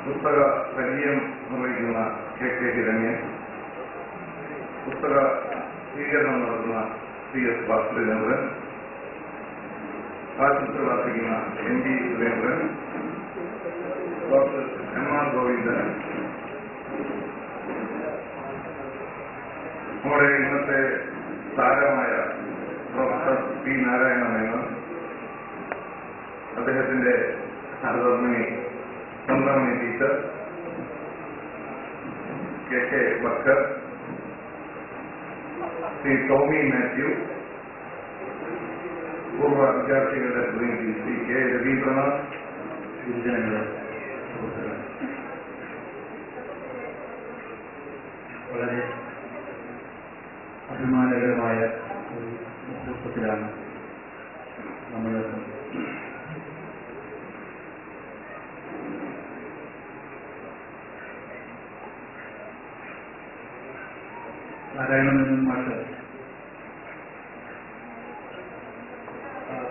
പുസ്തക പരിചയം നിർവഹിക്കുന്ന കെ ഹിരണ്യൻ, പുസ്തക സ്വീകരണം നടത്തുന്ന CS ഭാസ്കരചന്ദ്രൻ, ആശുപത്രി വാസിക്കുന്ന ND Surendran, doctor MR Govindan, നമ്മുടെ ഇന്നത്തെ താരമായ പ്രൊഫസർ P നാരായണ മേനോൻ, അദ്ദേഹത്തിന്റെ സഹധർമ്മിണി ചന്ദ്രമണി ടീച്ചർ, KK ബക്കർ, ശ്രീ ടോമി മാത്യു, പൂർവ്വ വിദ്യാർത്ഥികളുടെ പ്രതിനിധി ശ്രീ K രവീന്ദ്രനാഥ്, ഗുരുജനങ്ങളെ, വളരെ അഭിമാനകരമായ ഒരു മുഹൂർത്തത്തിലാണ് നമ്മൾ നാരായണമേനോൻ മാഷ്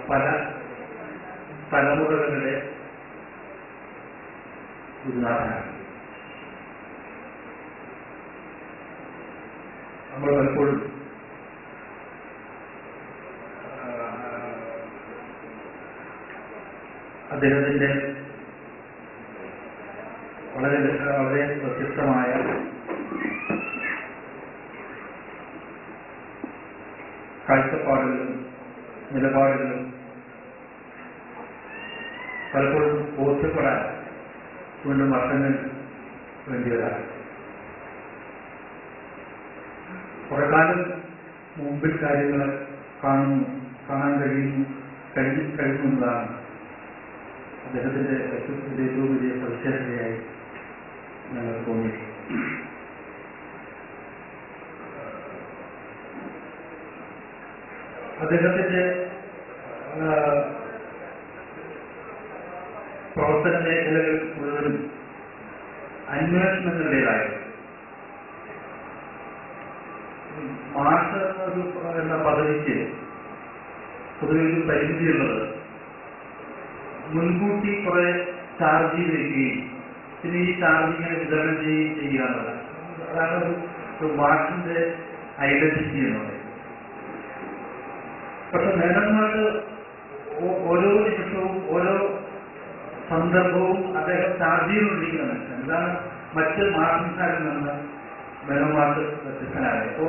പല തലമുറകളുടെ ഗുരുനാഥനാണ്. നമ്മൾ പലപ്പോഴും അദ്ദേഹത്തിന്റെ വളരെ വ്യത്യസ്തമായ കാഴ്ചപ്പാടുകളും നിലപാടുകളും പലപ്പോഴും ബോധ്യപ്പെടാൻ വീണ്ടും വർഷങ്ങൾ വേണ്ടിയതാണ്. കുറെ കാലം മുമ്പിൽ കാര്യങ്ങൾ കാണാൻ കഴിയുന്നതാണ് അദ്ദേഹത്തിന്റെ വ്യക്തിത്വത്തിന്റെ ഏറ്റവും വലിയ സവിശേഷതയായി ഞങ്ങൾ തോന്നി. അദ്ദേഹത്തിന്റെ പ്രവർത്തന മേഖലകൾ മുഴുവനും അന്വേഷണങ്ങളുടേതായിരുന്നു. മാഷ് എന്ന പദവിക്ക് പൊതുവെ ഒരു പരിമിതിയുള്ളത് മുൻകൂട്ടി കുറെ ചാർജ് വയ്ക്കുകയും പിന്നെ ഈ ചാർജ് ഇങ്ങനെ വിതരണം ചെയ്യുക എന്നുള്ളത്. അതാണ് ഒരു മാഷിന്റെ ഐഡന്റിറ്റി എന്ന് പറയുന്നത്. പക്ഷെ മേനോന്മാർക്ക് ഓരോ നിമിഷവും ഓരോ സന്ദർഭവും അദ്ദേഹം ചാർജ് ചെയ്തുകൊണ്ടിരിക്കുന്ന മനുഷ്യൻ. ഇതാണ് മറ്റ് മാഷന്മാരിൽ നിന്ന് മേനോന്മാർക്ക് വ്യത്യസ്തനായത്. അപ്പോ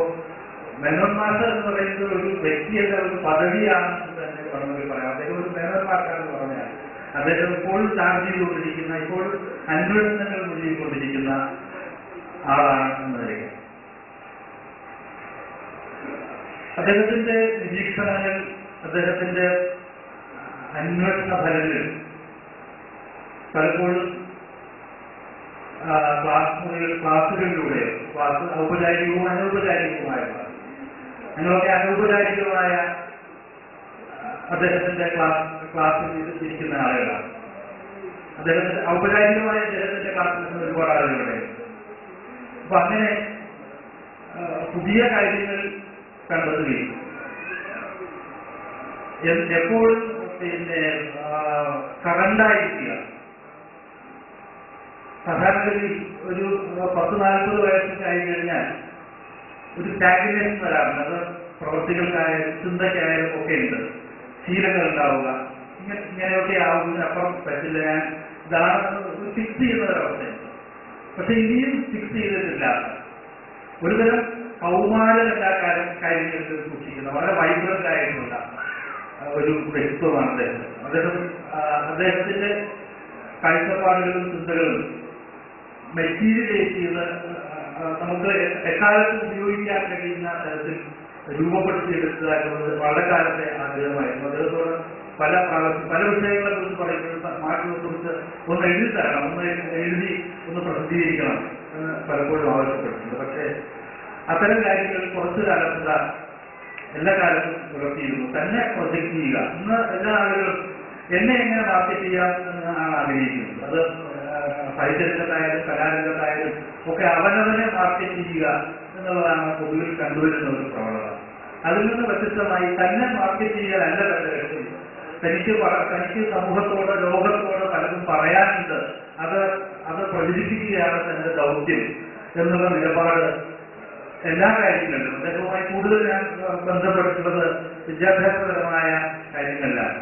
മേനോന്മാർ എന്ന് പറയുന്നത് ഒരു വ്യക്തിയല്ല, ഒരു പദവിയാണെന്ന് തന്നെ വേണമെങ്കിൽ പറയാം. അദ്ദേഹം ഒരു മേനോന്മാർക്കാണെന്ന് പറഞ്ഞാൽ അദ്ദേഹം ഇപ്പോഴും ചാർജ് ചെയ്തുകൊണ്ടിരിക്കുന്ന, ഇപ്പോഴും അന്വേഷണങ്ങൾ മുന്നിക്കൊണ്ടിരിക്കുന്ന ആളാണ് എന്നതിലേക്ക് അദ്ദേഹത്തിന്റെ നിരീക്ഷണങ്ങൾ, അദ്ദേഹത്തിന്റെ അന്വേഷണ ഫലങ്ങൾ പലപ്പോഴും ക്ലാസുകളിലൂടെ ഔപചാരികവും അനൗപചാരികവുമായ ഞങ്ങളൊക്കെ അനൗപചാരികമായ അദ്ദേഹത്തിന്റെ ക്ലാസ്സിൽ ഇരിക്കുന്ന ആളുകളാണ്. അദ്ദേഹത്തിന്റെ ഔപചാരികമായ അദ്ദേഹത്തിന്റെ ക്ലാസ്സിൽ ഒരുപാട് ആളുകളുടെ. അപ്പൊ അങ്ങനെ പുതിയ കാര്യങ്ങൾ കണ്ടെത്തുകയും എപ്പോഴും പിന്നെ കറണ്ടായിരിക്കുക. സാധാരണഗതി ഒരു 10-40 വയസ്സൊക്കെ ആയി കഴിഞ്ഞാൽ ഒരു സ്റ്റാഗ്നേഷൻ വരാറുണ്ട്. അത് പ്രവൃത്തികൾക്കായാലും ചിന്തയ്ക്കായാലും ഒക്കെ ഉണ്ട്. ശീലങ്ങൾ ഉണ്ടാവുക, ഇങ്ങനെയൊക്കെ ആവുന്നതിനപ്പുറം പറ്റില്ല, ഞാൻ ഇതാണ് ഫിക്സ് ചെയ്യുന്ന ഒരവസ്ഥയുണ്ട്. പക്ഷെ ഇനിയും ഫിക്സ് ചെയ്തിട്ടില്ല. ഒരുതരം കൗമാരമില്ലാക്കാരം ആയിട്ടുള്ള വളരെ വൈബ്രന്റ് ആയിട്ടുള്ള ഒരു വ്യക്തിത്വമാണ് അദ്ദേഹത്തിന്റെ കാഴ്ചപ്പാടുകളും ചിന്തകളും മെറ്റീരിയലൈസ് ചെയ്ത് നമുക്ക് എക്കാലത്തും ഉപയോഗിക്കാൻ കഴിയുന്ന തരത്തിൽ രൂപപ്പെടുത്തിയെടുക്കുക എന്നുള്ളത് വളരെ കാലത്തെ ആഗ്രഹമായിരുന്നു. അദ്ദേഹത്തോട് പല വിഷയങ്ങളെ കുറിച്ച് പറയുന്നത് മാറ്റിനെ കുറിച്ച് ഒന്ന് എഴുതി തരണം, ഒന്ന് പ്രസിദ്ധീകരിക്കണം എന്ന് പലപ്പോഴും ആവശ്യപ്പെട്ടിട്ടുണ്ട്. പക്ഷേ അത്തരം കാര്യങ്ങൾ കുറച്ചു കാലത്തുള്ള എല്ലാ കാലത്തും പുലർത്തിയിരുന്നു. തന്നെ പ്രൊജക്ട് ചെയ്യുക. ഇന്ന് എല്ലാ ആളുകളും എന്നെ എങ്ങനെ മാർക്കറ്റ് ചെയ്യാം എന്നാണ് ആഗ്രഹിക്കുന്നത്. അത് സാഹിത്യരംഗത്തായാലും കലാരംഗത്തായാലും ഒക്കെ അവനവനെ മാർക്കറ്റ് ചെയ്യുക എന്നുള്ളതാണ് പൊതുവിൽ കണ്ടുവരുന്ന ഒരു പ്രവണത. അതിൽ നിന്ന് വ്യത്യസ്തമായി തന്നെ മാർക്കറ്റ് ചെയ്യാനല്ല തന്റെ ലക്ഷ്യം. തനിക്ക് സമൂഹത്തോട് ലോകത്തോട് പലതും പറയാനുണ്ട്, അത് പ്രചരിപ്പിക്കുകയാണ് തന്റെ ദൗത്യം എന്നുള്ള നിലപാട് എല്ലാ കാര്യങ്ങളിലും. അദ്ദേഹവുമായി കൂടുതൽ ഞാൻ ബന്ധപ്പെട്ടിട്ടുള്ളത് വിദ്യാഭ്യാസപരമായ കാര്യങ്ങളിലാണ്.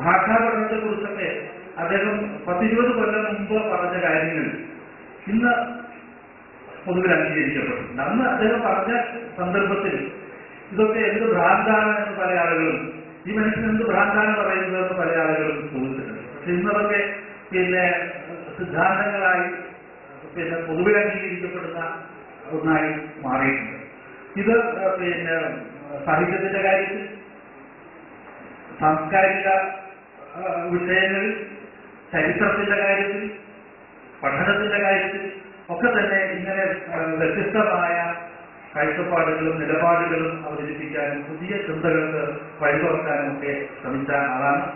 ഭാഷാ പഠനത്തെ കുറിച്ചൊക്കെ അദ്ദേഹം 10-20 കൊല്ലം മുമ്പ് പറഞ്ഞ കാര്യങ്ങൾ ഇന്ന് പൊതുവിൽ അംഗീകരിക്കപ്പെട്ടിട്ടുണ്ട്. അന്ന് അദ്ദേഹം പറഞ്ഞ സന്ദർഭത്തിൽ ഇതൊക്കെ എന്ത് ഭ്രാന്താണ് എന്ന് പല ആളുകളും, ഈ മനുഷ്യൻ എന്ത് ഭ്രാന്താണ് പറയുന്നതെന്ന് പല ആളുകളും ചോദിച്ചിട്ടുണ്ട്. പക്ഷെ ഇന്നതൊക്കെ സിദ്ധാന്തങ്ങളായി പൊതുവിൽ അംഗീകരിക്കപ്പെടുന്ന ഒന്നായി മാറിയിട്ടുണ്ട്. ഇത് സാഹിത്യത്തിന്റെ കാര്യത്തിൽ, സാംസ്കാരിക വിഷയങ്ങളിൽ, ചരിത്രത്തിന്റെ കാര്യത്തിൽ, പഠനത്തിന്റെ കാര്യത്തിൽ ഒക്കെ തന്നെ ഇങ്ങനെ വ്യത്യസ്തമായ കാഴ്ചപ്പാടുകളും നിലപാടുകളും അവതരിപ്പിക്കാനും പുതിയ ചിന്തകൾക്ക് വഴിതുറക്കാനും ഒക്കെ ശ്രമിച്ച ആളാണ്.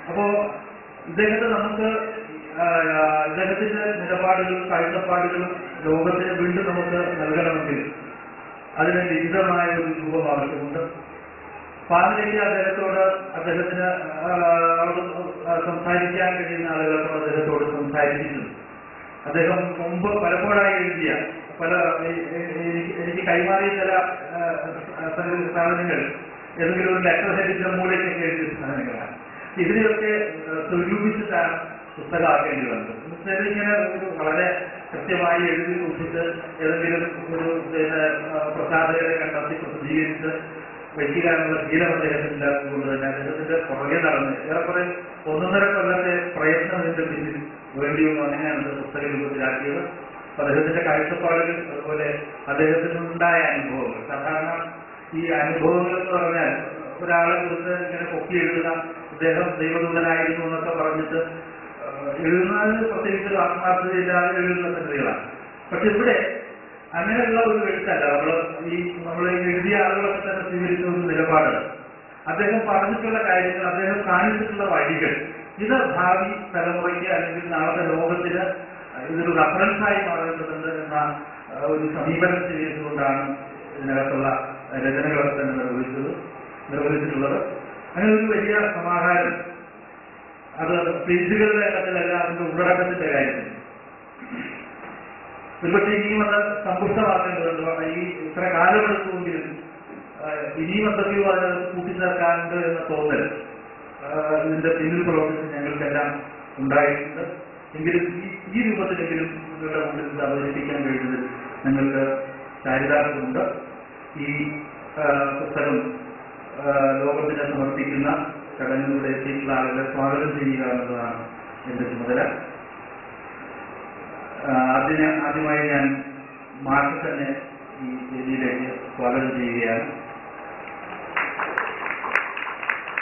അപ്പോ ഇദ്ദേഹത്തിന്റെ നിലപാടുകളും കാഴ്ചപ്പാടുകളും ലോകത്തിന് വീണ്ടും നമുക്ക് നൽകണമെങ്കിൽ അതിന് ലിഖിതമായ ഒരു രൂപം ആവശ്യമുണ്ട്. പാതിലേക്ക് അദ്ദേഹത്തിന് സംസാരിക്കാൻ കഴിയുന്ന ആളുകളോട് അദ്ദേഹത്തോട് സംസാരിച്ചിട്ടുണ്ട്. അദ്ദേഹം മുമ്പ് പലപ്പോഴായി എഴുതിയ എനിക്ക് കൈമാറിയ ചില സാധനങ്ങൾ ഏതെങ്കിലും ഒരു ലെറ്റർ ഹെഡിന്റെ മൂലയ്ക്കൊക്കെ എഴുതിയ സാധനങ്ങളാണ്. ഇതിനെയൊക്കെ സ്വരൂപിച്ചിട്ടാണ് പുസ്തകമാക്കേണ്ടി വന്നത്. ഇങ്ങനെ ഒരു വളരെ കൃത്യമായി എഴുതി സൂക്ഷിച്ച് ഏതെങ്കിലും ഒരു പ്രസാധകരെ കണ്ടെത്തി പ്രസിദ്ധീകരിച്ച് വയ്ക്കാനുള്ള ശീലം അദ്ദേഹത്തിനില്ലാത്തതുകൊണ്ട് തന്നെ അദ്ദേഹത്തിന്റെ പുറകെ നടന്ന് ഏറെക്കുറെ 1.5 കൊല്ലത്തെ പ്രയത്നം ഇതിന്റെ പിന്നിൽ വേണ്ടി വന്നു. അങ്ങനെയാണ് പുസ്തക രൂപത്തിലാക്കിയത്. അദ്ദേഹത്തിന്റെ കാഴ്ചപ്പാടുകൾ, അതുപോലെ അദ്ദേഹത്തിനുണ്ടായ അനുഭവങ്ങൾ. സാധാരണ ഈ അനുഭവങ്ങൾ എന്ന് പറഞ്ഞാൽ ഒരാളെ കുറിച്ച് ഇങ്ങനെ പൊക്കി എഴുതുക, അദ്ദേഹം ദൈവദൂതനായിരുന്നു എന്നൊക്കെ പറഞ്ഞിട്ട് എഴുതുന്നതിന് പ്രത്യേകിച്ച് ആത്മാർത്ഥതയില്ലാതെ എഴുതുന്ന സംഗതികളാണ്. പക്ഷെ ഇവിടെ അങ്ങനെയുള്ള ഒരു എഴുത്തല്ല. നമ്മൾ എഴുതിയ ആളുകളൊക്കെ തന്നെ സ്വീകരിച്ച ഒരു നിലപാട്, അദ്ദേഹം പറഞ്ഞിട്ടുള്ള കാര്യങ്ങൾ, അദ്ദേഹം കാണിച്ചിട്ടുള്ള വഴികൾ, ഇത് ഭാവി തലമുറയ്ക്ക് അല്ലെങ്കിൽ നാളത്തെ ലോകത്തിന് ഇതൊരു റഫറൻസായി മാറേണ്ടതുണ്ട് എന്ന ഒരു സമീപനം സ്വീകരിച്ചുകൊണ്ടാണ് ഇതിനകത്തുള്ള രചനകളൊക്കെ തന്നെ നിർവഹിച്ചിട്ടുള്ളത്. അങ്ങനെ ഒരു വലിയ സമാഹാരം, അത് പേജുകളുടെ എണ്ണത്തിലല്ല, അതിന്റെ ഉള്ളടക്കത്തിന്റെ കാര്യത്തിൽ ഒരുപക്ഷെ ഇനിയും അത് സമ്പുഷ്ടമാക്കേണ്ടതുണ്ട്. ഈ ഇത്ര കാലമെടുക്കുമെങ്കിലും ഇനിയും എന്തൊക്കെയോ അത് കൂട്ടിച്ചേർക്കാനുണ്ട് എന്ന തോന്നൽ ഇതിന്റെ പിന്നിൽ പ്രവർത്തിച്ച് ഞങ്ങൾക്കെല്ലാം ഉണ്ടായിട്ടുണ്ട്. എങ്കിലും ഈ രൂപത്തിലെങ്കിലും നിങ്ങളുടെ മുന്നിൽ ഇത് അവതരിപ്പിക്കാൻ കഴിയുന്നതിൽ ഞങ്ങൾക്ക് ചാരിതാർത്ഥ്യമുണ്ട്. ഈ പുസ്തകം ലോകത്തിന് സമർപ്പിക്കുന്ന ചടങ്ങിലൂടെ എത്തിയിട്ടുള്ള ആളുകളെ സ്വാഗതം ചെയ്യുക എന്നതാണ് എന്റെ ചുമതല. ആദ്യമായി ഞാൻ മാഷ് തന്നെ ഈ വേദിയിലേക്ക് സ്വാഗതം ചെയ്യുകയാണ്.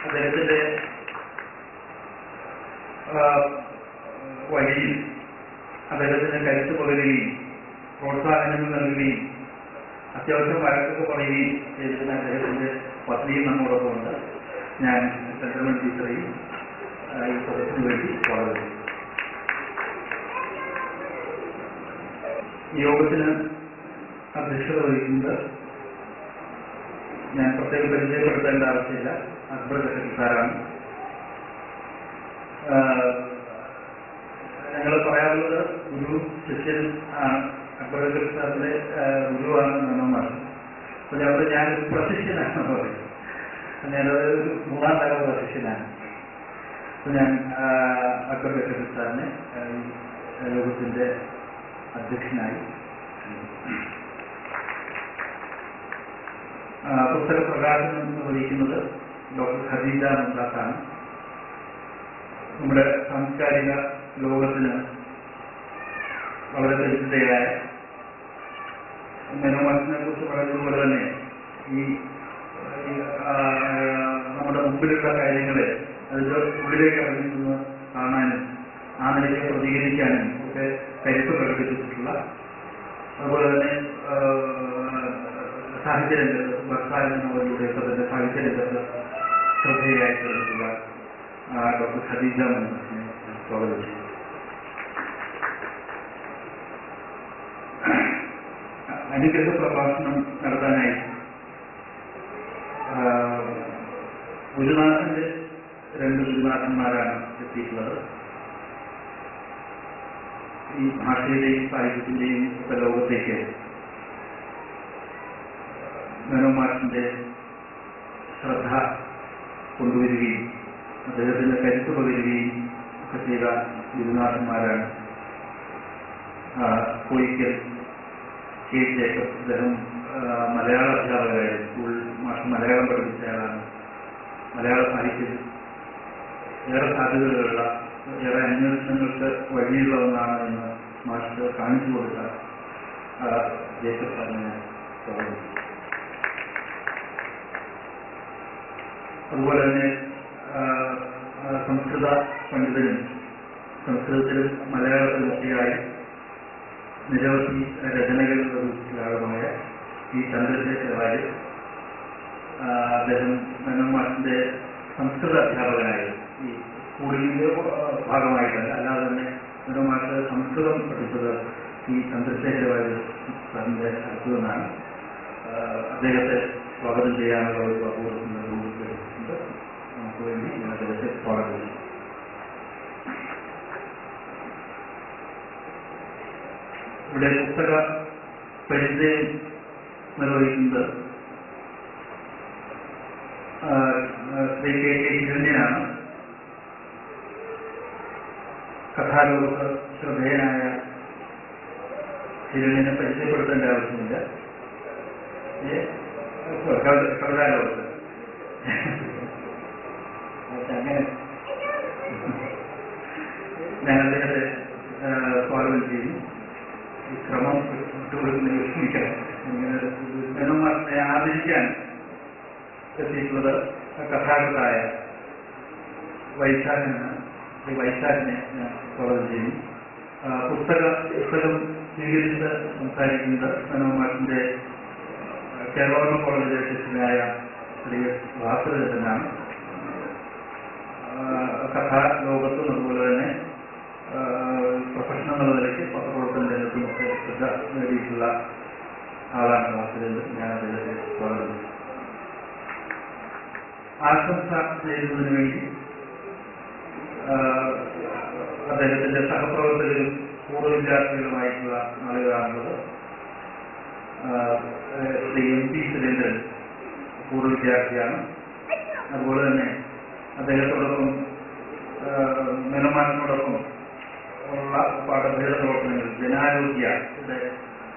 അദ്ദേഹത്തിന്റെ വഴിയിൽ അദ്ദേഹത്തിന് കരുത്ത് പകരുകയും പ്രോത്സാഹനങ്ങൾ നൽകുകയും അത്യാവശ്യം വഴക്കൊക്കെ പറയുകയും ചെയ്തിരുന്ന അദ്ദേഹത്തിന്റെ പത്നിയും നമ്മോടൊപ്പം ഉണ്ട്. ഞാൻ സെൻട്രൽ ടീച്ചറെയും ഈ സദസ്സിന് വേണ്ടി സ്വാഗതം ചെയ്തു. ഈ യോഗത്തിന് അധ്യക്ഷത വഹിക്കുന്നത് ഞാൻ പ്രത്യേകം പരിചയപ്പെടുത്തേണ്ട ആവശ്യമില്ല, അക്ബർ കസക്കി സാറാണ്. ഞങ്ങൾ പറയാറുള്ളത് ഗുരു ശിഷ്യൻ ആണ്. അക്ബർ കസക്കി സാറിന്റെ ഗുരുവാണ് നമ്മമാണ്. അപ്പൊ ഞാനൊരു പ്രശിഷ്യനാണെന്ന് പറയും. ഞാനത് ഒരു 3ാം തല പ്രശിഷ്യനാണ്. അപ്പൊ ഞാൻ അക്ബർ കസക്കി സാറിനെ യോഗത്തിന്റെ അധ്യക്ഷനായി പുസ്തക പ്രകാശനം നിർവഹിക്കുന്നത് ഡോക്ടർ ഖദീജ മുംതാസാണ്. നമ്മുടെ സാംസ്കാരിക ലോകത്തിന് വളരെ പരിചിതയായ മനോമാറ്റിനെ കുറിച്ച് പറയുന്നത് തന്നെ ഈ നമ്മുടെ മുമ്പിലുള്ള കാര്യങ്ങളെ അതിൻ്റെ ഉള്ളിലേക്ക് ഇറങ്ങുന്നത് കാണാനും ആ നിലയ്ക്ക് പ്രതികരിക്കാനും ഒക്കെ കരുത്ത് പ്രകടിപ്പിച്ചിട്ടുള്ള, അതുപോലെ തന്നെ സാഹിത്യരംഗത്ത് ഭർത്താവിൻ നോവലിലൂടെയൊക്കെ തന്നെ സാഹിത്യരംഗത്ത് ശ്രദ്ധേയായി തീർന്നിട്ടുള്ള ഡോക്ടർ ഖദീജ മുംതാസിനെ സ്വാഗതം ചെയ്തു. അനുഗ്രഹ പ്രഭാഷണം നടത്താനായി ഗുരുനാഥന്റെ 2 ഗുരുനാഥന്മാരാണ് എത്തിയിട്ടുള്ളത്. ഈ ഭാഷയുടെയും സാഹിത്യത്തിന്റെയും ഒക്കെ ലോകത്തേക്ക് മനോമാറ്റിന്റെ ശ്രദ്ധ കൊണ്ടുവരികയും അദ്ദേഹത്തിന്റെ കരുത്ത് പകരുകയും ഒക്കെ ചെയ്ത ഗുരുനാഥന്മാരാണ്. കോയിക്കൽ കെ ജേക്കബ്, അദ്ദേഹം മലയാള അധ്യാപകരായിരുന്നു. സ്കൂൾ മാഷ് മലയാളം പഠിപ്പിച്ചയാളാണ്. മലയാള സാഹിത്യം ഏറെ സാധ്യതകളുള്ള, ഏറെ അന്വേഷണങ്ങൾക്ക് വഴിയുള്ള ഒന്നാണ് എന്ന് മാഷ് കാണിച്ചു കൊടുത്ത ജേക്കബ് സാറിനെ സ്വാഗതം. അതുപോലെ തന്നെ സംസ്കൃത പണ്ഡിതനും സംസ്കൃതത്തിലും മലയാളത്തിലും ഒക്കെയായി നിരവധി രചനകൾ നിർവഹിച്ചയാളുമായ ഈ ചന്ദ്രശേഖർ റായ്, അദ്ദേഹം മനോമാറ്റിന്റെ സംസ്കൃത അധ്യാപകനായിരുന്നു. ഈ സ്കൂളിന്റെ ഭാഗമായിട്ടല്ല, അല്ലാതെ തന്നെ മനോമാറ്റ് സംസ്കൃതം പഠിച്ചത് ഈ ചന്ദ്രശേഖർ റായ് സാറിന്റെ അടുത്തു നിന്നാണ്. അദ്ദേഹത്തെ സ്വാഗതം ചെയ്യാനുള്ള ഒരു അപൂർവം നിർവഹിച്ചിട്ടുണ്ട്. നമുക്ക് വേണ്ടി ഞാൻ അദ്ദേഹത്തെ സ്വാഗതം ചെയ്യും. ഇവിടെ പുസ്തക പരിചയം നിർവഹിക്കുന്നത് ശ്രീ കെ കെ ഹിരണ്യനാണ്. കഥാലോകത്ത് ശ്രദ്ധേയനായ ഹിരണ്യനെ പരിചയപ്പെടുത്തേണ്ട ആവശ്യമില്ല. കവിതാലോകത്ത് അങ്ങനെ ഞാൻ അദ്ദേഹത്തെ സ്വാഗതം ചെയ്യും. ഈ ക്രമം വിട്ടുകൊടുക്കുന്ന മനോമാറ്റിനെ ആദരിക്കാൻ എത്തിയിട്ടുള്ളത് കഥാകൃത്തായ വൈശാഖനാണ്. ഈ വൈശാഖിനെ ഞാൻ സ്വാഗതം ചെയ്യും. പുസ്തകം സ്വീകരിച്ച് സംസാരിക്കുന്നത് മനോമാറ്റിന്റെ കേരള കോളേജ് അധ്യക്ഷനായ ശ്രീ വാസുദേവനാണ്. കഥാലോകത്തും അതുപോലെ തന്നെ പ്രൊഫഷണൽ എന്ന നിലയ്ക്ക് പത്രപ്രവർത്തന രംഗത്തുമൊക്കെ ശ്രദ്ധ നേടിയിട്ടുള്ള ആളാണ് വാസുദേവൻ. ഞാൻ അദ്ദേഹത്തെ സ്വാഗതം ചെയ്തു. ആശംസ ചെയ്യുന്നതിന് വേണ്ടി അദ്ദേഹത്തിന്റെ സഹപ്രവർത്തകരും പൂർവ്വ വിദ്യാർത്ഥികളുമായിട്ടുള്ള ആളുകളാണുള്ളത്. ശ്രീ MP സുരേന്ദ്രൻ പൂർവ്വ വിദ്യാർത്ഥിയാണ്. അതുപോലെ തന്നെ അദ്ദേഹത്തോടൊപ്പം മനോമാറ്റിനോടൊപ്പം ഉള്ള പാഠഭേദ പ്രവർത്തനങ്ങൾ ജനാരോഗ്യയുടെ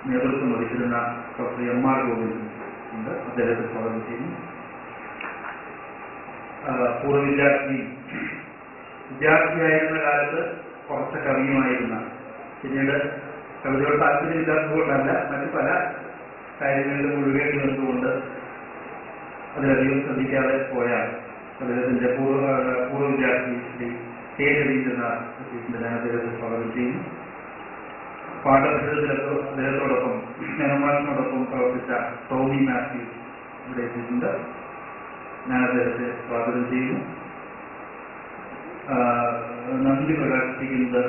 നേതൃത്വം വഹിച്ചിരുന്ന ഡോക്ടർ M.R. ഗോവിന്ദൻ ഉണ്ട്. അദ്ദേഹത്തെ സ്വാഗതം ചെയ്യുന്നു. പൂർവ്വ വിദ്യാർത്ഥിയായിരുന്ന കാലത്ത് കുറച്ച് കവിയുമായിരുന്ന, പിന്നീട് കവിതയോട് താല്പര്യമില്ലാത്തതുകൊണ്ടല്ല, മറ്റു പല കാര്യങ്ങളിലും മുഴുകേണ്ടി നിന്നുകൊണ്ട് അതിലധികം ശ്രദ്ധിക്കാതെ പോയാൽ അദ്ദേഹത്തിന്റെ പൂർവ്വ വിദ്യാർത്ഥി ശ്രീ കെ രവീന്ദ്രനാഥ് ഞാൻ അദ്ദേഹത്തെ സ്വാഗതം ചെയ്യുന്നു. പാഠഭേദത്തിലൊക്കെ അദ്ദേഹത്തോടൊപ്പം മനോമാറ്റിനോടൊപ്പം പ്രവർത്തിച്ച ടോമി മാത്യു ഇവിടെ എത്തിയിട്ടുണ്ട്. ഞാൻ അദ്ദേഹത്തെ സ്വാഗതം ചെയ്യുന്നു. നന്ദി പ്രകാശിപ്പിക്കുന്നത്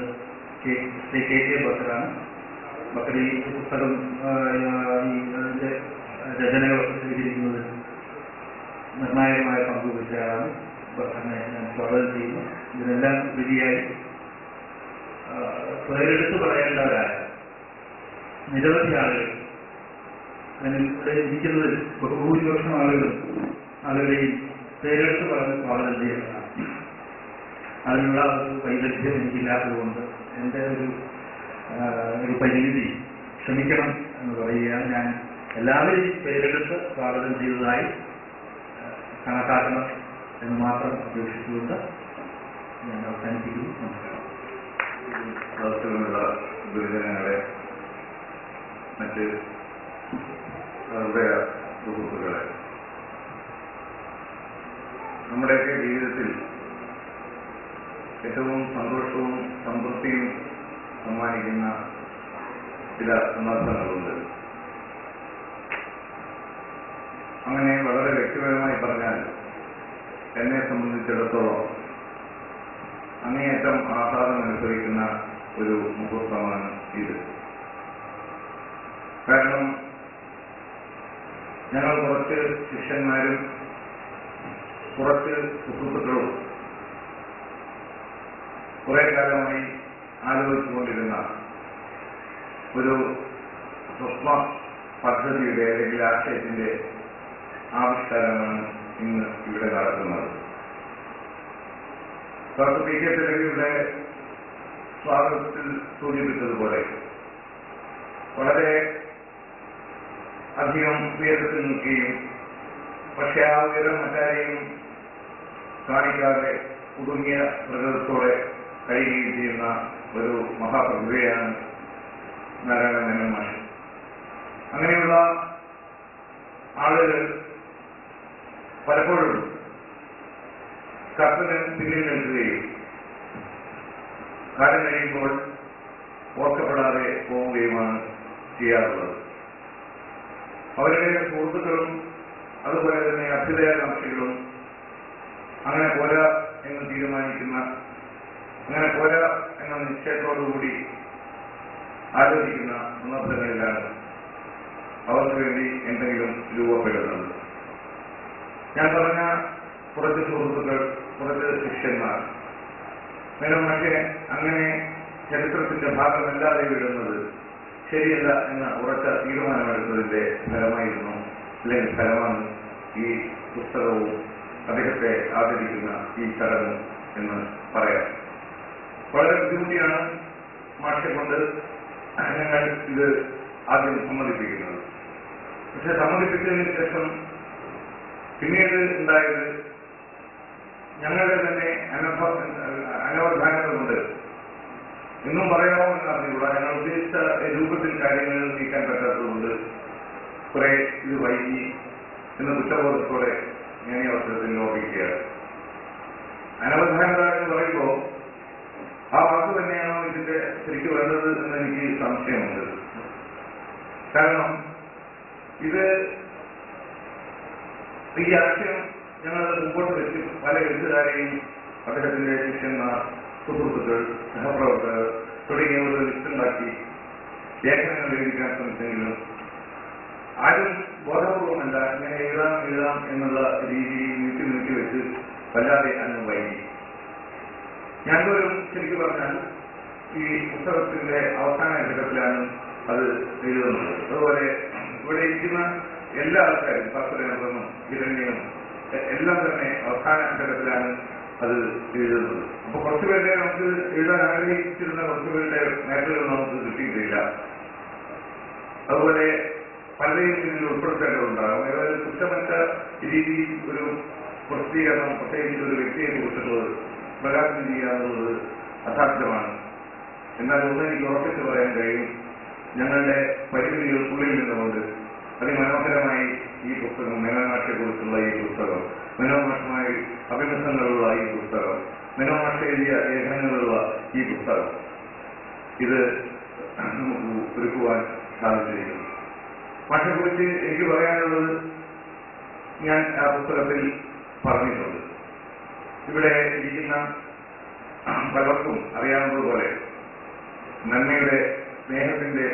ശ്രീ കെ കെ ബക്കറാണ്. ബക്കർ ഈ പുസ്തകം അതിന്റെ രചനകളൊക്കെ സ്വീകരിക്കുന്നതിൽ നിർണായകമായ പങ്കുവഹിച്ചയാളാണ്. ബക്കറിനെ ഞാൻ സ്വാഗതം ചെയ്യുന്നു. ഇതിനെല്ലാം ഉപരിയായി പേരെടുത്ത് പറയേണ്ടവരായ നിരവധി ആളുകൾ, ഇവിടെ ഇരിക്കുന്നതിൽ ബഹുഭൂരിപക്ഷം ആളുകളെയും പേരെടുത്ത് പറഞ്ഞ് സ്വാഗതം ചെയ്യുന്നതാണ്. അതിനുള്ള ഒരു വൈദഗ്ധ്യം എനിക്കില്ലാത്തതുകൊണ്ട് എൻ്റെ ഒരു പരിമിതി ക്ഷമിക്കണം എന്ന് പറയുകയാണ്. ഞാൻ എല്ലാവരും പേരെടുത്ത് സ്വാഗതം ചെയ്തതായി കണക്കാക്കണം എന്ന് മാത്രം അപേക്ഷിച്ചുകൊണ്ട് ഞാൻ അവസാനിപ്പിക്കുന്നു. നമസ്കാരം. സദസ്സിലുള്ള ഗുരുജനങ്ങളെ, മറ്റ് സുഹൃത്തുക്കളെ, നമ്മുടെയൊക്കെ ജീവിതത്തിൽ ഏറ്റവും സന്തോഷവും സംതൃപ്തിയും സമ്മാനിക്കുന്ന ചില സന്ദർഭങ്ങളുണ്ട്. അങ്ങനെ വളരെ വ്യക്തിപരമായി പറഞ്ഞാൽ എന്നെ സംബന്ധിച്ചിടത്തോളം അങ്ങേയറ്റം ആഹ്ലാദം അനുഭവിക്കുന്ന ഒരു മുഹൂർത്തമാണ് ഇത്. കാരണം ഞങ്ങൾ കുറച്ച് ശിഷ്യന്മാരും കുറച്ച് സുഹൃത്തുക്കളും കുറെ കാലമായി ആലോചിച്ചുകൊണ്ടിരുന്ന ഒരു സ്വപ്ന പദ്ധതിയുടെ അല്ലെങ്കിൽ ആശയത്തിന്റെ ആവിഷ്കാരമാണ് ഇന്ന് ഇവിടെ നടക്കുന്നത്. ഡോക്ടർ പി കെ തിലകയുടെ സ്വാഗതത്തിൽ സൂചിപ്പിച്ചതുപോലെ വളരെ അധികം ഉയരത്തിൽ നിൽക്കുകയും പക്ഷെ ആ ഉയരം മറ്റാരെയും കാണിക്കാതെ ഒതുങ്ങിയ പ്രകൃതത്തോടെ കഴിയുകയും ചെയ്യുന്ന ഒരു മഹാപ്രതിഭയാണ് നാരായണ മേനോൻ മാഷ്. അങ്ങനെയുള്ള ആളുകൾ പലപ്പോഴും കർത്തന് പിന്നിൽ നിൽക്കുകയും കാലം കഴിയുമ്പോൾ ഓർക്കപ്പെടാതെ പോവുകയുമാണ് ചെയ്യാറുള്ളത്. അവരുടെ സുഹൃത്തുക്കളും അതുപോലെ തന്നെ അഭ്യുദയകാംക്ഷികളും അങ്ങനെ പോരാ എന്ന് തീരുമാനിക്കുന്ന, അങ്ങനെ പോരാ എന്ന നിശ്ചയത്തോടുകൂടി ആലോചിക്കുന്ന സന്ദർഭങ്ങളിലാണ് അവർക്ക് വേണ്ടി എന്തെങ്കിലും രൂപപ്പെടുന്നത്. ഞാൻ പറഞ്ഞ കുറച്ച് സുഹൃത്തുക്കൾ, കുറച്ച് ശിഷ്യന്മാർ മേനോൻ മാഷെ അങ്ങനെ ചരിത്രത്തിന്റെ ഭാഗമല്ലാതെ വിടുന്നത് ശരിയല്ല എന്ന ഉറച്ച തീരുമാനമെടുത്തതിന്റെ ഫലമായിരുന്നു, അല്ലെങ്കിൽ ഫലമാണ് ഈ പുസ്തകവും അദ്ദേഹത്തെ ആദരിക്കുന്ന ഈ ചടങ്ങും എന്ന് പറയാം. വളരെ ബുദ്ധിമുട്ടിയാണ് മാഷെ കൊണ്ട് ഞങ്ങൾ ഇത് ആദ്യം സമ്മതിപ്പിക്കുന്നത്. പക്ഷെ സമ്മതിപ്പിച്ചതിന് ശേഷം പിന്നീട് ഉണ്ടായത് ഞങ്ങളുടെ തന്നെ അനവധാനങ്ങളുണ്ട്. എന്നും പറയാമോ എന്ന് അറിഞ്ഞുകൂടാ. ഞങ്ങൾ ഉദ്ദേശിച്ച രൂപത്തിൽ കാര്യങ്ങൾ നീക്കാൻ പറ്റാത്തതുകൊണ്ട് കുറെ ഇത് വൈകി എന്ന കുറ്റബോധത്തോടെ ഞാൻ ഈ അവസരത്തിൽ ഓർമ്മിക്കുകയാണ്. അനവധാനത എന്ന് പറയുമ്പോൾ ആ വാക്ക് തന്നെയാണോ ഇതിന്റെ ശരിക്കും വേണ്ടത് എന്ന് എനിക്ക് സംശയമുണ്ട്. കാരണം ഇത് ഈ ആശയം ഞങ്ങൾ മുമ്പോട്ട് വെച്ച് പല എഴുത്തുകാരെയും അദ്ദേഹത്തിന്റെ ശിഷ്യന്മാർ, സുഹൃത്തുക്കൾ, സഹപ്രവർത്തകർ തുടങ്ങിയവർ ലിസ്റ്റുണ്ടാക്കി ലേഖനങ്ങൾ എഴുതിക്കാൻ ശ്രമിച്ചെങ്കിലും ആരും ബോധപൂർവമല്ല ഇങ്ങനെ എഴുതാം എന്നുള്ള രീതിയിൽ നീട്ടി വെച്ച് വല്ലാതെ അങ്ങ് വൈകി. ഞങ്ങളൊരു ശരിക്കും പറഞ്ഞാൽ ഈ പുസ്തകത്തിന്റെ അവസാന ഘട്ടത്തിലാണ് അത് എഴുതുന്നത്. അതുപോലെ ഇവിടെ ഇരിക്കുന്ന എല്ലാ ആൾക്കാരും പാത്രനും ഹിരണ്യനും എല്ലാം തന്നെ അവസാന ഘട്ടത്തിലാണ് അത് എഴുതുന്നത്. അപ്പൊ കുറച്ചുപേരുടെ നമുക്ക് എഴുതാൻ ആഗ്രഹിച്ചിരുന്ന കുറച്ചുപേരുടെ മേഖലകൾ നമുക്ക് കിട്ടിയിട്ടില്ല. അതുപോലെ പലരെയും ഇതിൽ ഉൾപ്പെടുത്തേണ്ടതുണ്ടാകും. ഏതായാലും കുറ്റമറ്റ രീതിയിൽ ഒരു പ്രസിദ്ധീകരണം, പ്രത്യേകിച്ച് ഒരു വ്യക്തിയെ കുറിച്ചുള്ളത് പ്രകാശനം ചെയ്യാവുന്നത് അസാധ്യമാണ്. എന്നാൽ ഒന്ന് എനിക്ക് ഉറപ്പിച്ചു പറയാൻ കഴിയും, ഞങ്ങളുടെ പരിമിതികൾക്കുള്ളിൽ നിന്നുകൊണ്ട് അതിമനോഹരമായി ഈ പുസ്തകം, മേനോൻ മാഷയെ കുറിച്ചുള്ള ഈ പുസ്തകം, മേനോൻ മാഷുമായി അഭിമുഖങ്ങളുള്ള ഈ പുസ്തകം, മേനോൻ മാഷ എഴുതിയ ലേഖനങ്ങളുള്ള ഈ പുസ്തകം, ഇത് നമുക്ക് ഒരുക്കുവാൻ സാധിച്ചിരിക്കുന്നു. മാഷയെക്കുറിച്ച് എനിക്ക് പറയാനുള്ളത് ഞാൻ ആ പുസ്തകത്തിൽ പറഞ്ഞിട്ടുണ്ട്. ഇവിടെ ഇരിക്കുന്ന പലർക്കും അറിയാവുന്നതുപോലെ നന്മയുടെ, സ്നേഹത്തിന്റെ,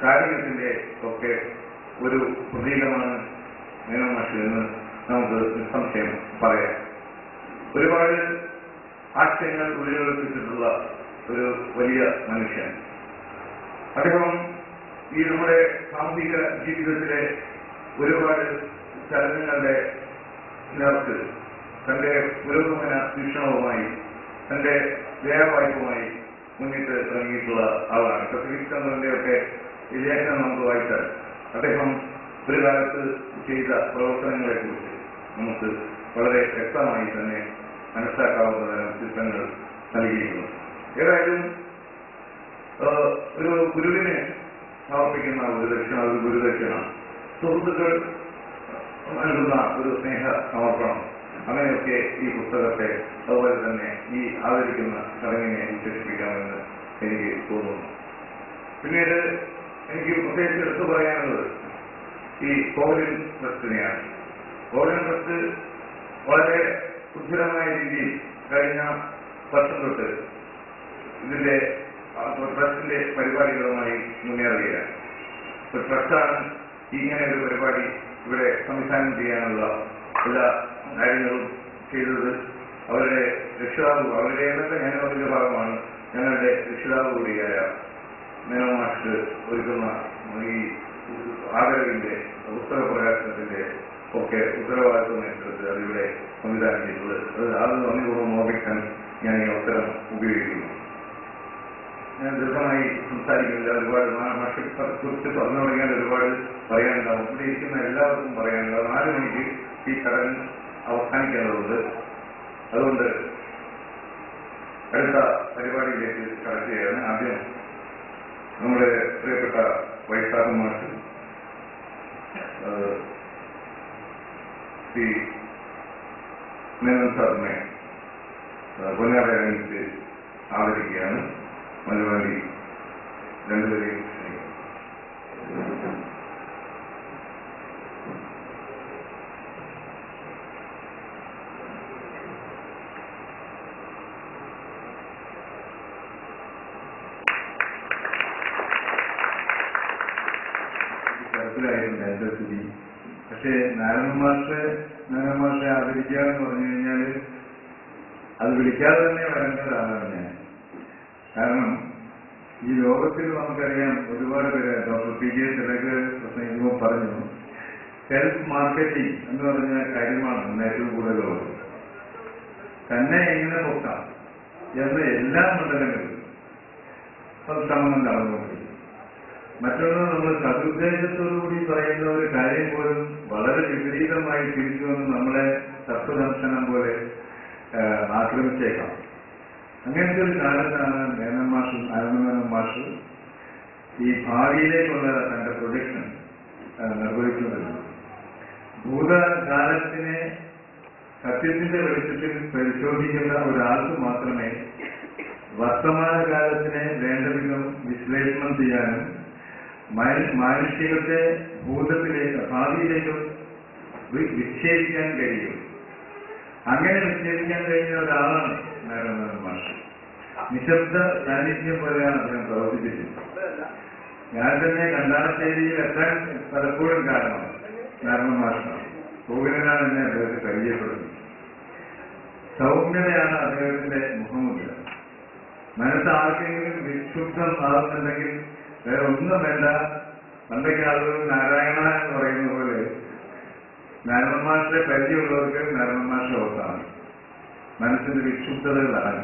കാരുണ്യത്തിന്റെ ഒക്കെ ഒരു പ്രതീകമാണ് മേനോൻ മാഷ് എന്ന് നമുക്ക് നിസ്സംശയം പറയാം. ഒരുപാട് ആശയങ്ങൾ ഉള്ളിലൊളിപ്പിച്ചിട്ടുള്ള ഒരു വലിയ മനുഷ്യൻ. അദ്ദേഹം ഈ നമ്മുടെ സാമൂഹിക ജീവിതത്തിലെ ഒരുപാട് ചലനങ്ങളുടെ നേർക്ക് തന്റെ പുരോഗമന വീക്ഷണവുമായി, തന്റെ വേഗവായ്പുമായി മുന്നിട്ട് ഇറങ്ങിയിട്ടുള്ള ആളാണ്. ഫിലിപ്പ് ചന്ദ്രന്റെ ഒക്കെ ഈ ലേഖനം നമുക്ക് വായിച്ചാൽ അദ്ദേഹം ഒരു കാലത്ത് ചെയ്ത പ്രവർത്തനങ്ങളെക്കുറിച്ച് നമുക്ക് വളരെ വ്യക്തമായി തന്നെ മനസ്സിലാക്കാവുന്ന തരം ചിത്രങ്ങൾ നൽകിയിരുന്നു. ഏതായാലും ഒരു ഗുരുവിന് സമർപ്പിക്കുന്ന ഒരു ദക്ഷിണ, ഒരു ഗുരുദക്ഷിണ, സുഹൃത്തുക്കൾ നൽകുന്ന ഒരു സ്നേഹ സമർപ്പണം, അങ്ങനെയൊക്കെ ഈ പുസ്തകത്തെ അതുപോലെ തന്നെ ഈ ആദരിക്കുന്ന ചടങ്ങിനെ വിശേഷിപ്പിക്കാമെന്ന് എനിക്ക് തോന്നുന്നു. പിന്നീട് എനിക്ക് പ്രത്യേകിച്ച് എടുത്തു പറയാനുള്ളത് ഈ കോവലിൻ ട്രസ്റ്റിനെയാണ്. കോവലിൻ ട്രസ്റ്റ് വളരെ സുസ്ഥിരമായ രീതിയിൽ കഴിഞ്ഞ വർഷം തൊട്ട് ഇതിന്റെ ട്രസ്റ്റിന്റെ പരിപാടികളുമായി മുന്നേറുകയാണ്. ട്രസ്റ്റാണ് ഇങ്ങനെ ഒരു പരിപാടി ഇവിടെ സംവിധാനം ചെയ്യാനുള്ള എല്ലാ കാര്യങ്ങളും ചെയ്തത്. അവരുടെ രക്ഷിതാവ്, അവരുടെ എന്നൊക്കെ ഞാനും അതിന്റെ ഭാഗമാണ്, ഞങ്ങളുടെ രക്ഷിതാവ് കൂടിയായ മേനോൻ മാഷ് ഒരുക്കുന്ന ഈ ആദരവിന്റെ പുസ്തക പ്രകാശനത്തിന്റെ ഒക്കെ ഉത്തരവാദിത്വം ഏറ്റെടുത്ത് അതിവിടെ സംവിധാനം ചെയ്തത്. അത് നന്ദിപൂർവ്വം ഓർമ്മിക്കാൻ ഞാൻ ഈ അവസരം ഉപയോഗിക്കുന്നു. ഞാൻ ദീർഘമായി സംസാരിക്കുന്നില്ല. ഒരുപാട് മാഷെ കുറിച്ച് പറഞ്ഞു തുടങ്ങിയാൽ ഒരുപാട് പറയാനുണ്ടാവും. ഇവിടെ ഇരിക്കുന്ന എല്ലാവർക്കും പറയാനുണ്ടാവും. 4 മണിക്ക് ഈ ചടങ്ങ് അവസാനിക്കേണ്ടതുണ്ട്. അതുകൊണ്ട് അടുത്ത പരിപാടിയിലേക്ക് കടക്കുകയാണ്. ആദ്യം നമ്മുടെ പ്രിയപ്പെട്ട വൈശാഖ മാഷ് ശ്രീ മേനോൻ സാറിനെ പൊന്നാട അണിയിച്ച് ആദരിക്കുകയാണ്. മലയാളി രണ്ടുപേരെയും തരത്തിലായിരുന്നു എന്റെ സ്ഥിതി. പക്ഷെ നാരായണ മാഷെ ആദരിക്കുക എന്ന് പറഞ്ഞു കഴിഞ്ഞാൽ അത് വിളിക്കാതെ തന്നെ വരേണ്ട ഒരാളാണ് ഞാൻ. കാരണം ഈ ലോകത്തിൽ നമുക്കറിയാം ഒരുപാട് പേര്, ഡോക്ടർ പി ജെ തിലക് പ്രസംഗിക്കുമ്പോൾ പറഞ്ഞു, സെൽഫ് മാർക്കറ്റിംഗ് എന്ന് പറഞ്ഞ കാര്യമാണ് ഏറ്റവും കൂടുതലുള്ളത്. തന്നെ എങ്ങനെ പൊക്കാം എന്ന് എല്ലാ മണ്ഡലങ്ങളിലും ശ്രമം നടന്നുകൊണ്ടിരിക്കും. മറ്റൊന്ന്, നമ്മൾ സതുദ്ദേശത്തോടുകൂടി പറയുന്ന ഒരു കാര്യം പോലും വളരെ വിപരീതമായി തിരിച്ചു വന്ന് നമ്മളെ തത്വദർശനം പോലെ ആക്രമിച്ചേക്കാം. അങ്ങനത്തെ ഒരു കാലത്താണ് മേനോൻ മാഷ് ഈ ഭാവിയിലേക്കുള്ള തന്റെ പ്രൊജക്ഷൻ നിർവഹിക്കുന്നത്. ഭൂതകാലത്തിനെ സത്യത്തിന്റെ വെളിച്ചത്തിൽ പരിശോധിക്കുന്ന ഒരാൾക്ക് മാത്രമേ വർത്തമാനകാലത്തിനെ വേണ്ട വിധം വിശ്ലേഷണം ചെയ്യാനും മാനുഷികത്തെ ഭൂതത്തിലേക്ക്, ഭാവിയിലേക്ക് വിക്ഷേപിക്കാൻ കഴിയും. അങ്ങനെ വിക്ഷേപിക്കാൻ കഴിയുന്ന ഒരാളാണ് നാരായണ മാഷ്. നിശബ്ദ സാന്നിധ്യം പോലെയാണ് അദ്ദേഹം പ്രവർത്തിച്ചിട്ടുള്ളത്. ഞാൻ തന്നെ കണ്ടാണശ്ശേരിയിൽ എത്താൻ പലപ്പോഴും കാരണം നാരായണ മാഷാണ്. കോവിലനാണ് എന്നെ അദ്ദേഹത്തെ പരിചയപ്പെടുന്നത്. സൗമ്യതയാണ് അദ്ദേഹത്തിന്റെ മുഖമുദ്ര. മനസ്സ് ആർക്കെങ്കിലും വിക്ഷുബ്ധം ആകുന്നുണ്ടെങ്കിൽ വേറെ ഒന്നും വേണ്ട. പണ്ടൊക്കെ ആളുകൾ നാരായണ എന്ന് പറയുന്ന പോലെ നാരായണ മാഷിന്റെ പരിചയമുള്ളവർക്ക് നാരായണ മാഷ ഓർത്താണ് മനസ്സിന്റെ വിക്ഷുബ്ധതകളാണ്.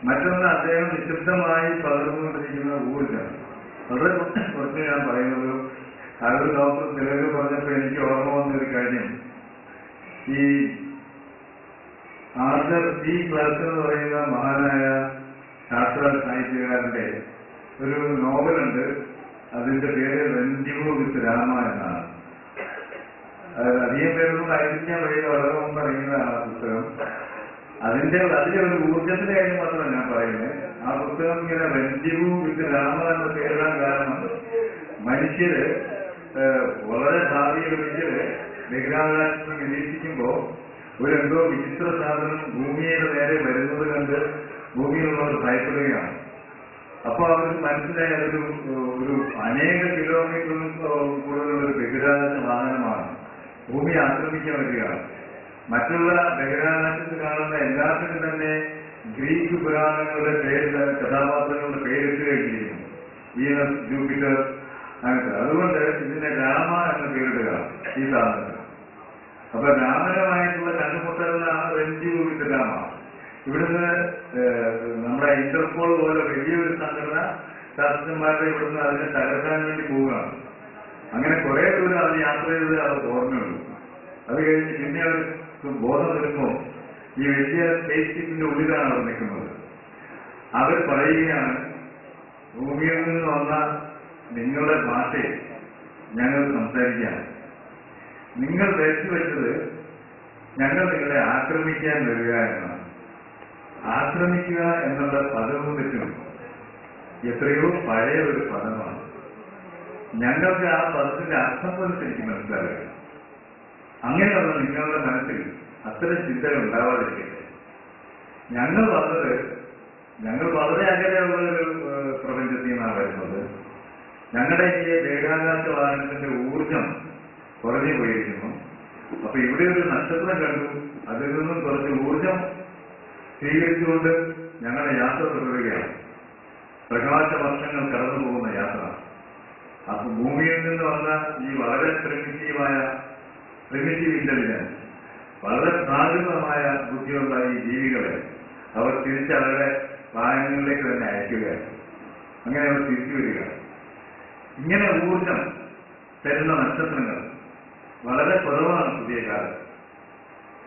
മറ്റൊന്ന്, അദ്ദേഹം നിശബ്ദമായി പകർന്നുകൊണ്ടിരിക്കുന്ന ഊർജം. വളരെ കുറച്ച് ഞാൻ പറയുന്നത്, അത് ഡോക്ടർ തിലക് പറഞ്ഞപ്പോൾ എനിക്ക് ഓർമ്മ വന്നൊരു കാര്യം, ഈ ആർതർ സി ക്ലാർക്ക് എന്ന് പറയുന്ന മഹാനായ ശാസ്ത്ര സാഹിത്യകാരന്റെ ഒരു നോവലുണ്ട്. അതിന്റെ പേര് വെന്റിവോ വിത്ത് രാമ എന്നാണ്. അധികം പേരൊന്നും വായിക്കാൻ വഴി വളരെ മുമ്പ് ഇറങ്ങിയതാണ് ആ പുസ്തകം. അതിലെ ഒരു ഊർജത്തിന്റെ കാര്യം മാത്രമാണ് ഞാൻ പറയുന്നത്. ആ പുസ്തകം ഇങ്ങനെ വെന്റിവോ വിത്ത് രാമ എന്ന പേരിടാൻ കാരണം, മനുഷ്യര് വളരെ ഭാവിയിൽ ഒരിക്കല് ബഹിരാകാശത്ത് നിരീക്ഷിക്കുമ്പോൾ എന്തോ വിചിത്ര സാധനം ഭൂമിയുടെ നേരെ വരുന്നത് കണ്ട് ഭൂമിയിലുള്ളവർ ഭയപ്പെടുകയാണ്. അപ്പൊ അവർക്ക് മനസ്സിലായ ഒരു അനേക കിലോമീറ്ററിൽ കൂടുതലുള്ള ഒരു ബഹിരാകാശ വാഹനമാണ് ഭൂമി ആക്രമിക്കാൻ വരികയാണ്. മറ്റുള്ള ബഹിരാകാശത്ത് കാണുന്ന എല്ലാത്തിനും തന്നെ ഗ്രീക്ക് പുരാണങ്ങളുടെ കഥാപാത്രങ്ങളുടെ പേരിട്ട് കഴിഞ്ഞിരിക്കുന്നു. വീനസ്, ജൂപ്പിറ്റർ, അങ്ങനത്തെ. അതുകൊണ്ട് ഇതിനെ രാമ എന്ന് പേരിടുക ഈ സാധനത്തിന്. അപ്പൊ രാമനുമായിട്ടുള്ള കണ്ടുമുട്ടലിനാണ് വെന്റിവോ വിത്ത് രാമ. ഇവിടുന്ന് നമ്മുടെ ഇന്റർപോൾ പോലെ വലിയൊരു സംഘടന ശാസ്ത്രജ്ഞന്മാരുടെ ഇവിടുന്ന് അതിനെ തകർക്കാൻ വേണ്ടി പോവുകയാണ്. അങ്ങനെ കുറെ ദൂരം യാത്ര ചെയ്ത് അവർ ഓർമ്മയുള്ളൂ. അത് കഴിഞ്ഞ് പിന്നെ അവർക്ക് ബോധം വരുമ്പോൾ ഈ വലിയ സ്പേസ് ഷിപ്പിന്റെ ഉള്ളിലാണ് അവർ നിൽക്കുന്നത്. അവർ പറയുകയാണ്, ഭൂമിയിൽ നിന്ന് വന്ന നിങ്ങളുടെ ഭാഷയിൽ ഞങ്ങൾ സംസാരിക്കുകയാണ്. നിങ്ങൾ ധരിച്ചു വെച്ചത് ഞങ്ങൾ നിങ്ങളെ ആക്രമിക്കാൻ വരിക എന്നാണ്. ആക്രമിക്കുക എന്നുള്ള പദവും തെറ്റും എത്രയോ പഴയ ഒരു പദമാണ്. ഞങ്ങൾക്ക് ആ പദത്തിന്റെ അർത്ഥം പോലും ശരിക്കും മനസ്സിലാവില്ല. അങ്ങനെയുള്ള നിങ്ങളുടെ മനസ്സിൽ അത്തരം ചിന്തകൾ ഉണ്ടാവാതിരിക്കട്ടെ. ഞങ്ങൾ വന്നത് ഞങ്ങൾ വളരെ അകലെയുള്ള ഒരു പ്രപഞ്ചത്തിൽ നിന്നാണ് വരുന്നത്. ഞങ്ങളുടെ ഈ ബഹിരാകാശ വാഹനത്തിന്റെ ഊർജം കുറഞ്ഞു പോയിരിക്കുന്നു. അപ്പൊ ഇവിടെ ഒരു നക്ഷത്രം കണ്ടു, അതിൽ നിന്നും കുറച്ച് ഊർജം സ്വീകരിച്ചുകൊണ്ട് ഞങ്ങളുടെ യാത്ര തുടരുകയാണ്. പ്രകാശ വർഷങ്ങൾ കടന്നു പോകുന്ന യാത്ര. അപ്പൊ ഭൂമിയിൽ നിന്ന് വന്ന ഈ വളരെ പ്രിമിറ്റീവ് ഇന്റലിജൻസ്, വളരെ പ്രാകൃതമായ ബുദ്ധിയുള്ള ഈ ജീവികളെ അവർ തിരിച്ച് അവരുടെ വാഹനങ്ങളിലേക്ക് തന്നെ അയക്കുകയാണ്. അങ്ങനെ അവർ തിരിച്ചു വരിക. ഇങ്ങനെ ഊർജം തരുന്ന നക്ഷത്രങ്ങൾ വളരെ കുറവാണ് പുതിയ കാലത്ത്.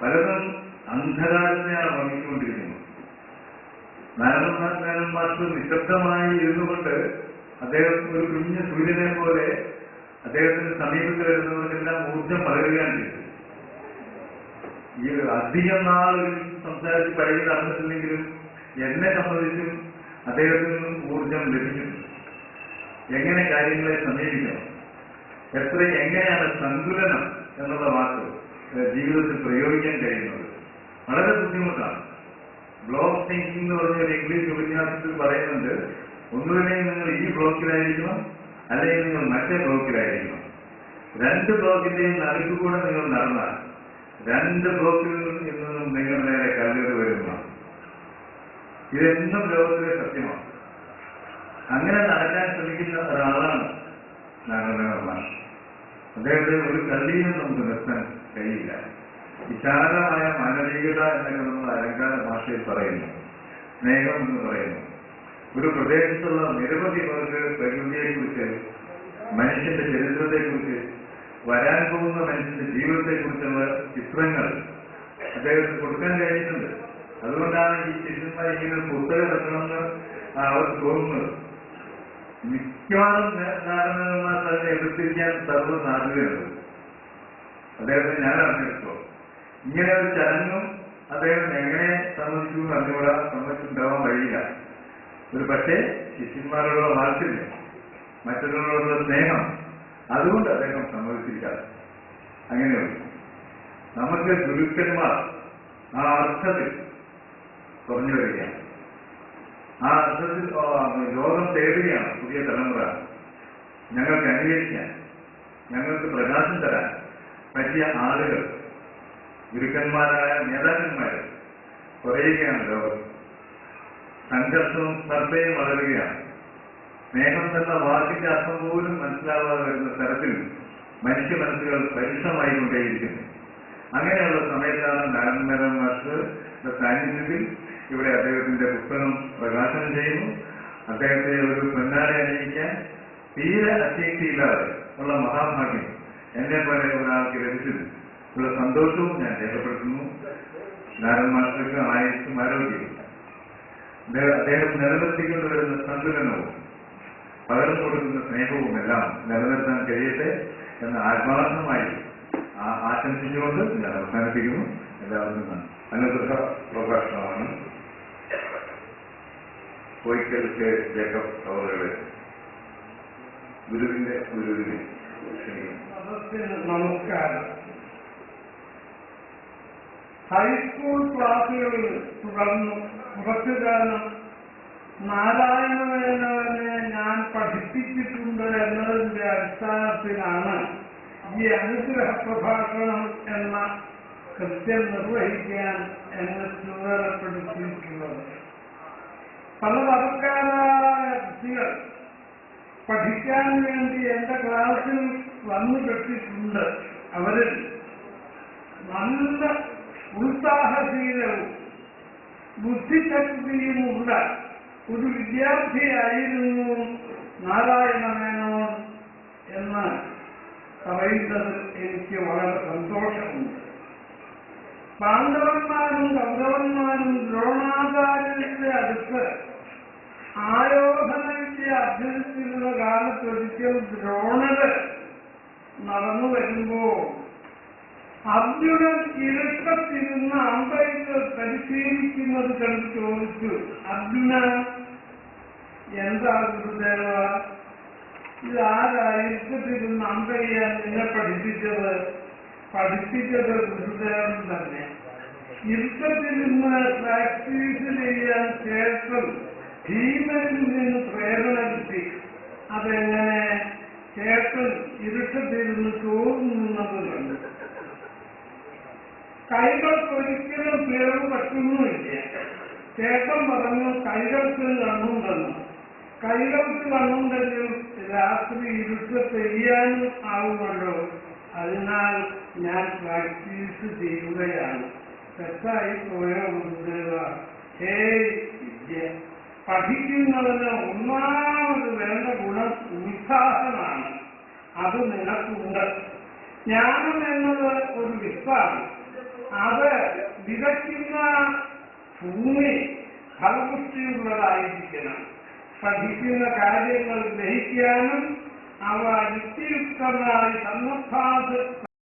പലതും അന്ധകാരത്തെയാണ് വഹിച്ചുകൊണ്ടിരിക്കുന്നത്. നാരായണ മാസ്റ്റർ നിശബ്ദമായി ഇരുന്നുകൊണ്ട് അദ്ദേഹം ഒരു കുഞ്ഞു സൂര്യനെ പോലെ അദ്ദേഹത്തിന് സമീപത്ത് വരുന്നവർക്കെല്ലാം ഊർജം പകരുകയാണ് ചെയ്തത്. ഈ അധികം നാളുകൾ സംസാരിച്ച് പഴകിൽ അറിഞ്ഞിട്ടില്ലെങ്കിലും എന്നെ സംബന്ധിച്ചും അദ്ദേഹത്തിൽ നിന്നും ഊർജം ലഭിച്ചിട്ടുണ്ട്. എങ്ങനെ കാര്യങ്ങളെ സമീപിക്കണം, എങ്ങനെയാണ് സന്തുലനം എന്നുള്ള വാക്ക് ജീവിതത്തിൽ പ്രയോഗിക്കാൻ കഴിയുന്നത് വളരെ ബുദ്ധിമുട്ടാണ്. ബ്ലോക്ക് തിങ്കിങ് എന്ന് പറഞ്ഞ ഒരു ഇംഗ്ലീഷ് ഉപന്യാസത്തിൽ പറയുന്നുണ്ട്, ഒന്നുകിൽ നിങ്ങൾ ഈ ബ്ലോക്കിലായിരിക്കണം, അല്ലെങ്കിൽ നിങ്ങൾ മറ്റേ ബ്ലോക്കിലായിരിക്കണം. 2 ബ്ലോക്കിന്റെയും നടുക്കുകൂടെ നിങ്ങൾ നടന്നാൽ 2 ബ്ലോക്കിൽ നിന്നും നിങ്ങൾ നേരെ കല്ലുകൾ വരുന്നതാണ്. ഇതെന്നും ലോകത്തിലെ സത്യമാണ്. അങ്ങനെ നടക്കാൻ ശ്രമിക്കുന്ന ഒരാളാണ് നാരായണ. അദ്ദേഹത്തെ ഒരു കല്ലിനും നമുക്ക് നിർത്താൻ കഴിയില്ല. വിശാലമായ മാനവികത എന്നൊക്കെ നമ്മൾ അലങ്കാര ഭാഷയിൽ പറയുന്നു, സ്നേഹം എന്ന് പറയുന്നു. ഒരു പ്രദേശത്തുള്ള നിരവധി പേർക്ക് പ്രകൃതിയെക്കുറിച്ച്, മനുഷ്യന്റെ ചരിത്രത്തെക്കുറിച്ച്, വരാൻ പോകുന്ന മനുഷ്യന്റെ ജീവിതത്തെക്കുറിച്ചുള്ള ചിത്രങ്ങൾ അദ്ദേഹത്തിന് കൊടുക്കാൻ കഴിഞ്ഞിട്ടുണ്ട്. അതുകൊണ്ടാണ് ഈ ശിഷ്യന്മാർ ഇങ്ങനെ ഒരു പുസ്തകം വെക്കണമെന്ന് അവർക്ക് തോന്നുന്നത്. മിക്കവാറും നാരായണന്മാർ അതിനെ എതിർത്തിരിക്കാൻ സർവ്വ സാധ്യതയുണ്ട്. അദ്ദേഹത്തെ ഞാൻ അറിഞ്ഞെടുത്തോ ഇങ്ങനെ ഒരു ചലനം അദ്ദേഹം എങ്ങനെ സമ്മതിച്ചു എന്ന് അറിഞ്ഞുകൂടാ, സമ്മതിച്ചുണ്ടാവാൻ കഴിയില്ല. ഒരു പക്ഷേ ശിഷ്യന്മാരോടുള്ള വാത്സല്യം, മറ്റുള്ളവരോടുള്ള സ്നേഹം, അതുകൊണ്ട് അദ്ദേഹം സമ്മതിച്ചിരിക്കാതെ അങ്ങനെയുള്ളൂ. നമുക്ക് ഗുരുക്കന്മാർ ആ അർത്ഥത്തിൽ കുറഞ്ഞു വരികയാണ്. ആ അർത്ഥത്തിൽ ലോകം തേടുകയാണ് പുതിയ തലമുറ. ഞങ്ങൾക്ക് അനുകരിക്കാൻ, ഞങ്ങൾക്ക് പ്രകാശം തരാൻ പറ്റിയ ആളുകൾ, ഗുരുക്കന്മാരായ നേതാക്കന്മാർ കുറയുകയാണ് ലോകം. സംഘർഷവും സ്പർദ്ധയും വളരുകയാണ്. സ്നേഹം എന്ന വാക്കിന്റെ അർത്ഥം പോലും മനസ്സിലാവാതെ വരുന്ന തരത്തിൽ മനുഷ്യ മനസ്സുകൾ പരുഷമായിക്കൊണ്ടേയിരിക്കുന്നു. അങ്ങനെയുള്ള സമയത്താണ് നാരായണ മാസ്റ്ററുടെ സാന്നിധ്യത്തിൽ ഇവിടെ അദ്ദേഹത്തിന്റെ പുസ്തകം പ്രകാശനം ചെയ്യുന്നു. അദ്ദേഹത്തെ ഒരു പൊന്നാട അണിയിക്കാൻ തീരെ അശക്തിയില്ലാതെ ഉള്ള മഹാഭാഗ്യം എന്നെ പോലെ ഒരാൾക്ക് ലഭിച്ചത് ഉള്ള സന്തോഷവും ഞാൻ രേഖപ്പെടുത്തുന്നു. നാരായണ മാസ്റ്റർക്ക് ആയുസ്സും ആരോഗ്യവും അദ്ദേഹം നിലനിർത്തിക്കൊണ്ടുവരുന്ന സന്തുലനവും പകർന്നു കൊടുക്കുന്ന സ്നേഹവും എല്ലാം നിലനിർത്താൻ കഴിയട്ടെ എന്ന് ആത്മാർത്ഥമായി ആശംസിച്ചുകൊണ്ട് ഞാൻ അവസാനിപ്പിക്കുന്നു. എല്ലാവർക്കും അനുഗ്രഹ പ്രഭാഷണമാണ്. കോയിക്കൽ കെ ജേക്കബ് അവരുടെ ഗുരുവിനെ നമസ്കാരം. ഹൈസ്കൂൾ ക്ലാസുകളിൽ തുടർന്നു കുറച്ചു കാലം നാരായണ മേനോനെ ഞാൻ പഠിപ്പിച്ചിട്ടുണ്ട് എന്നതിന്റെ അടിസ്ഥാനത്തിലാണ് ഈ അനുഗ്രഹ പ്രഭാഷണം എന്ന കൃത്യം നിർവഹിക്കാൻ എന്നെ ചുമതലപ്പെടുത്തിയിട്ടുള്ളത്. പല വർക്കാരായ കുട്ടികൾ പഠിക്കാൻ വേണ്ടി എന്റെ ക്ലാസ്സിൽ വന്നു കെട്ടിട്ടുണ്ട്. അവരിൽ നല്ല ഉത്സാഹശീലവും ബുദ്ധിശക്തിയുമുള്ള ഒരു വിദ്യാർത്ഥിയായിരുന്നു നാരായണ മേനോൻ എന്ന് പറയുന്നത് എനിക്ക് വളരെ സന്തോഷമുണ്ട്. പാണ്ഡവന്മാരും കൗരവന്മാരും ദ്രോണാചാര്യന്റെ അടുത്ത് ആയോധനവിദ്യ അഭ്യസിച്ചിരുന്ന കാലത്തൊരിക്കൽ ദ്രോണര് നടന്നു വരുമ്പോൾ അർജുനൻ ഇരുട്ടത്തിരുന്ന് അമ്പെയ്ത് പരിശീലിക്കുന്നത് കണ്ട് ചോദിച്ചു, അർജുന, എന്താ ഗുരുദേവ, ഇതാരാ ഇരുട്ടത്തിരുന്ന് അമ്പെയ്യാൻ നിന്നെ പഠിപ്പിച്ചത്? പഠിപ്പിച്ചത് ഗുരുദേവൻ തന്നെ. ഇരുട്ടത്തിരുന്ന് പ്രാക്ടീസ് ചെയ്യാൻ ശേഷം ഭീമനിൽ നിന്ന് പ്രേരണ കിട്ടി. അതെങ്ങനെ? ചേട്ടൻ ഇരുട്ടത്തിരുന്ന് ചോർന്നുന്നത് കണ്ടു. കൈകൾക്കൊരിക്കലും പിഴവ് പറ്റുന്നുമില്ല. ചേട്ടൻ പറഞ്ഞു, കൈകൾക്ക് കണ്ണുണ്ടെന്ന്. കൈകൾക്ക് കണ്ണുണ്ടെങ്കിൽ രാത്രി ഇരുട്ട് ചെയ്യാനും ആവുമല്ലോ. അതിനാൽ ഞാൻ പ്രാക്ടീസ് ചെയ്യുകയാണ്. തെറ്റായി പോയോ ഗുരുദേവ? വിദ്യ പഠിക്കുന്നതിന് ഒന്നാമത് വേണ്ട ഗുണം ഉത്സാഹമാണ്. അത് നിനക്കുണ്ട്. ജ്ഞാനം എന്നത് ഒരു വിത്താണ്. അത് വിതയ്ക്കുന്ന ഭൂമി ഫലപുഷ്ടിയുള്ളതായിരിക്കണം. പഠിക്കുന്ന കാര്യങ്ങൾ ഗ്രഹിക്കാനും അവ യുക്തിയുക്തമായി സന്നദ്ധാത്